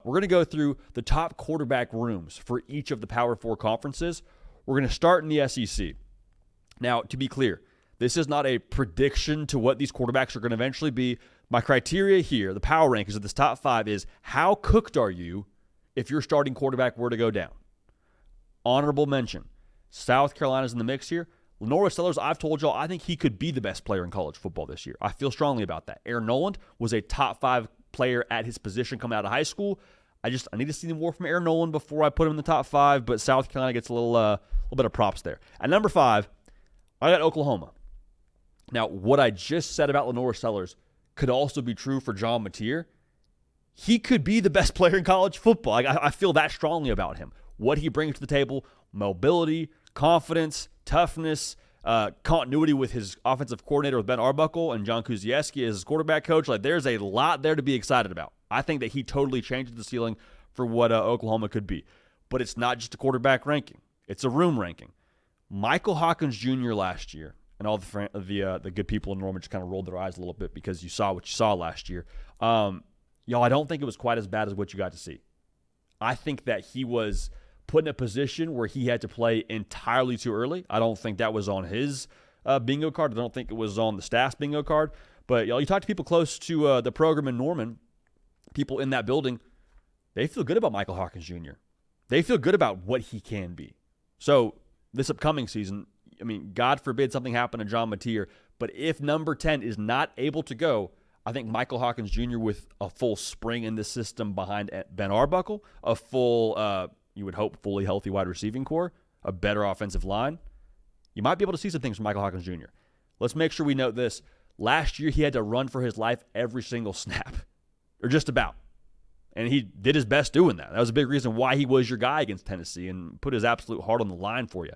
We're going to go through the top quarterback rooms for each of the Power 4 conferences. We're going to start in the SEC. Now, to be clear, this is not a prediction to what these quarterbacks are going to eventually be. My criteria here, the power rankings of this top 5, is how cooked are you if your starting quarterback were to go down? Honorable mention. South Carolina's in the mix here. Lenora Sellers, I've told y'all, I think he could be the best player in college football this year. I feel strongly about that. Aaron Noland was a top 5 player at his position coming out of high school. I need to see more from Aaron Noland before I put him in the top 5, but South Carolina gets a little bit of props there. At number 5, I got Oklahoma. Now, what I just said about Lenora Sellers could also be true for John Mateer. He could be the best player in college football. I feel that strongly about him. What he brings to the table, mobility, confidence, toughness, continuity with his offensive coordinator with Ben Arbuckle and John Kuzieski as his quarterback coach. Like, there's a lot there to be excited about. I think that he totally changes the ceiling for what Oklahoma could be. But it's not just a quarterback ranking. It's a room ranking. Michael Hawkins Jr. last year, and all the good people in Norman just kind of rolled their eyes a little bit because you saw what you saw last year. Y'all, I don't think it was quite as bad as what you got to see. I think that he was put in a position where he had to play entirely too early. I don't think that was on his bingo card. I don't think it was on the staff's bingo card. But y'all, you talk to people close to the program in Norman, people in that building, they feel good about Michael Hawkins Jr. They feel good about what he can be. So this upcoming season, I mean, God forbid something happen to John Mateer, but if number 10 is not able to go, I think Michael Hawkins Jr. with a full spring in the system behind Ben Arbuckle, a full, you would hope, fully healthy wide receiving core, a better offensive line, you might be able to see some things from Michael Hawkins Jr. Let's make sure we note this. Last year, he had to run for his life every single snap, or just about. And he did his best doing that. That was a big reason why he was your guy against Tennessee and put his absolute heart on the line for you.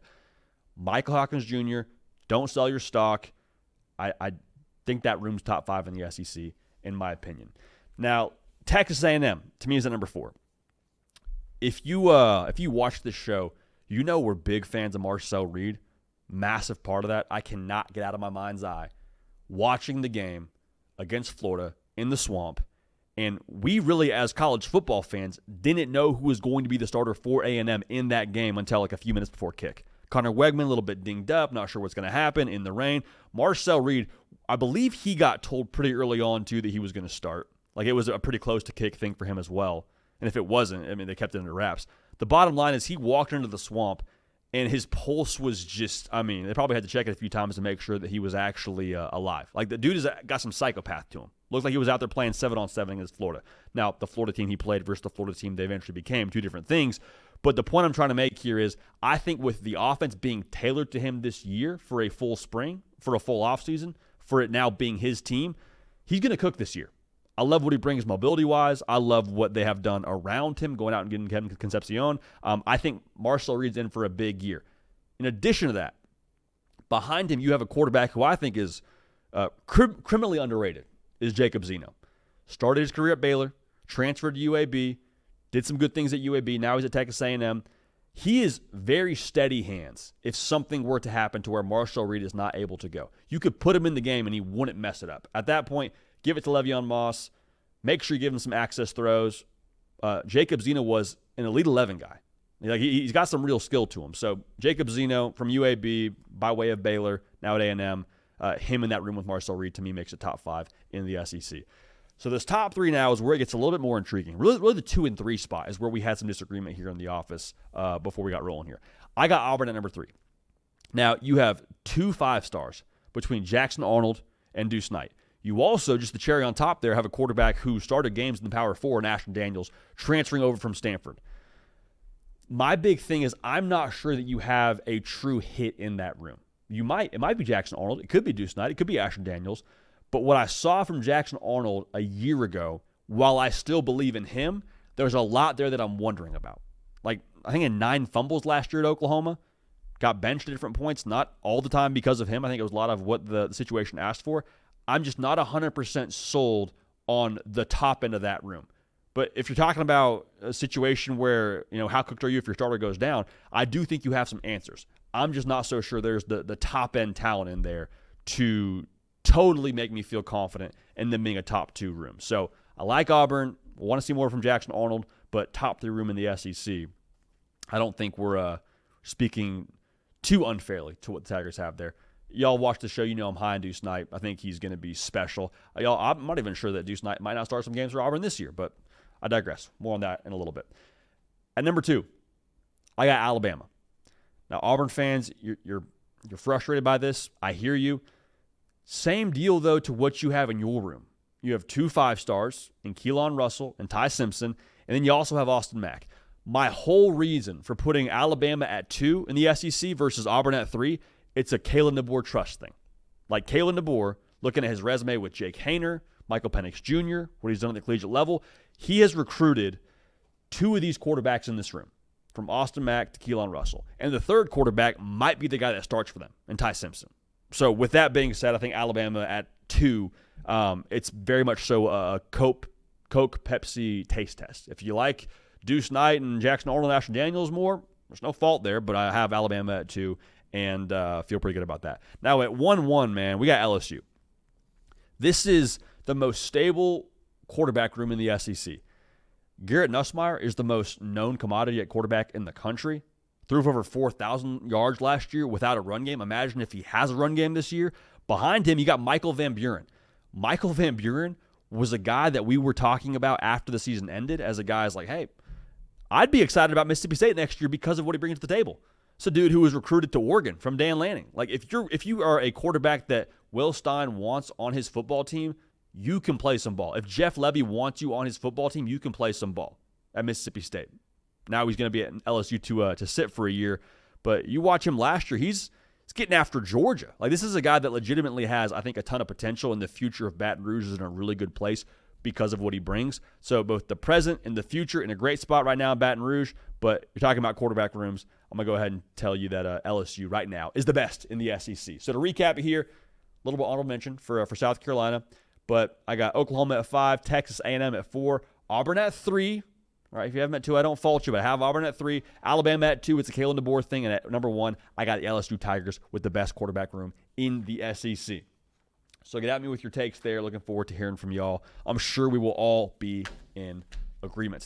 Michael Hawkins Jr., don't sell your stock. I think that room's top 5 in the SEC, in my opinion. Now, Texas A&M, to me, is at number 4. If you watch this show, you know we're big fans of Marcel Reed. Massive part of that. I cannot get out of my mind's eye watching the game against Florida in the Swamp. And we really, as college football fans, didn't know who was going to be the starter for A&M in that game until like a few minutes before kick. Connor Wegman, a little bit dinged up, not sure what's going to happen in the rain. Marcel Reed, I believe he got told pretty early on, too, that he was going to start. Like, it was a pretty close to kick thing for him as well. And if it wasn't, I mean, they kept it under wraps. The bottom line is he walked into the Swamp, and his pulse was just, I mean, they probably had to check it a few times to make sure that he was actually alive. Like, the dude has got some psychopath to him. Looked like he was out there playing 7-on-7 against Florida. Now, the Florida team he played versus the Florida team they eventually became, two different things. But the point I'm trying to make here is I think with the offense being tailored to him this year for a full spring, for a full offseason, for it now being his team, he's going to cook this year. I love what he brings mobility-wise. I love what they have done around him, going out and getting Kevin Concepcion. I think Marcel Reed's in for a big year. In addition to that, behind him you have a quarterback who I think is criminally underrated, is Jacob Zeno. Started his career at Baylor, transferred to UAB, did some good things at UAB. Now he's at Texas A&M. He is very steady hands if something were to happen to where Marcel Reed is not able to go. You could put him in the game and he wouldn't mess it up. At that point, give it to Le'Veon Moss. Make sure you give him some access throws. Jacob Zeno was an Elite 11 guy. Like he's got some real skill to him. So Jacob Zeno from UAB by way of Baylor, now at A&M, him in that room with Marcel Reed, to me, makes it top 5 in the SEC. So this top 3 now is where it gets a little bit more intriguing. Really the 2 and 3 spot is where we had some disagreement here in the office before we got rolling here. I got Auburn at number 3. Now, you have 2 5-stars between Jackson Arnold and Deuce Knight. You also, just the cherry on top there, have a quarterback who started games in the Power 4 in Ashton Daniels, transferring over from Stanford. My big thing is I'm not sure that you have a true hit in that room. It might be Jackson Arnold. It could be Deuce Knight. It could be Ashton Daniels. But what I saw from Jackson Arnold a year ago, while I still believe in him, there's a lot there that I'm wondering about. Like, I think in 9 fumbles last year at Oklahoma, got benched at different points, not all the time because of him. I think it was a lot of what the situation asked for. I'm just not 100% sold on the top end of that room. But if you're talking about a situation where, how cooked are you if your starter goes down, I do think you have some answers. I'm just not so sure there's the top-end talent in there to totally make me feel confident in them being a top 2 room. So I like Auburn. I want to see more from Jackson Arnold, but top 3 room in the SEC. I don't think we're speaking too unfairly to what the Tigers have there. Y'all watch the show, you know I'm high on Deuce Knight. I think he's going to be special. I'm not even sure that Deuce Knight might not start some games for Auburn this year, but I digress. More on that in a little bit. At number 2, I got Alabama. Now, Auburn fans, you're frustrated by this. I hear you. Same deal, though, to what you have in your room. You have 2 5-stars in Keelan Russell and Ty Simpson, and then you also have Austin Mack. My whole reason for putting Alabama at 2 in the SEC versus Auburn at 3, it's a Kalen DeBoer trust thing. Like Kalen DeBoer, looking at his resume with Jake Haener, Michael Penix Jr., what he's done at the collegiate level, he has recruited 2 of these quarterbacks in this room, from Austin Mack to Keelan Russell. And the third quarterback might be the guy that starts for them, and Ty Simpson. So with that being said, I think Alabama at 2, it's very much so a Coke Pepsi taste test. If you like Deuce Knight and Jackson Arnold and Ashton Daniels more, there's no fault there, but I have Alabama at 2 and feel pretty good about that. Now at 1-1, man, we got LSU. This is the most stable quarterback room in the SEC. Garrett Nussmeier is the most known commodity at quarterback in the country. Threw for over 4,000 yards last year without a run game. Imagine if he has a run game this year. Behind him, you got Michael Van Buren. Michael Van Buren was a guy that we were talking about after the season ended as a guy is like, hey, I'd be excited about Mississippi State next year because of what he brings to the table. It's a dude who was recruited to Oregon from Dan Lanning. Like if you are a quarterback that Will Stein wants on his football team, you can play some ball. If Jeff Levy wants you on his football team, you can play some ball at Mississippi State. Now he's going to be at LSU to sit for a year, but you watch him last year, he's getting after Georgia. Like this is a guy that legitimately has, I think, a ton of potential, and the future of Baton Rouge is in a really good place because of what he brings. So both the present and the future in a great spot right now in Baton Rouge, but you're talking about quarterback rooms. I'm going to go ahead and tell you that LSU right now is the best in the SEC. So to recap it here, a little bit honorable mention for South Carolina, but I got Oklahoma at 5, Texas A&M at 4, Auburn at 3. All right, if you have them at 2, I don't fault you, but I have Auburn at 3, Alabama at 2. It's a Kalen DeBoer thing, and at number 1, I got the LSU Tigers with the best quarterback room in the SEC. So get at me with your takes there. Looking forward to hearing from y'all. I'm sure we will all be in agreement.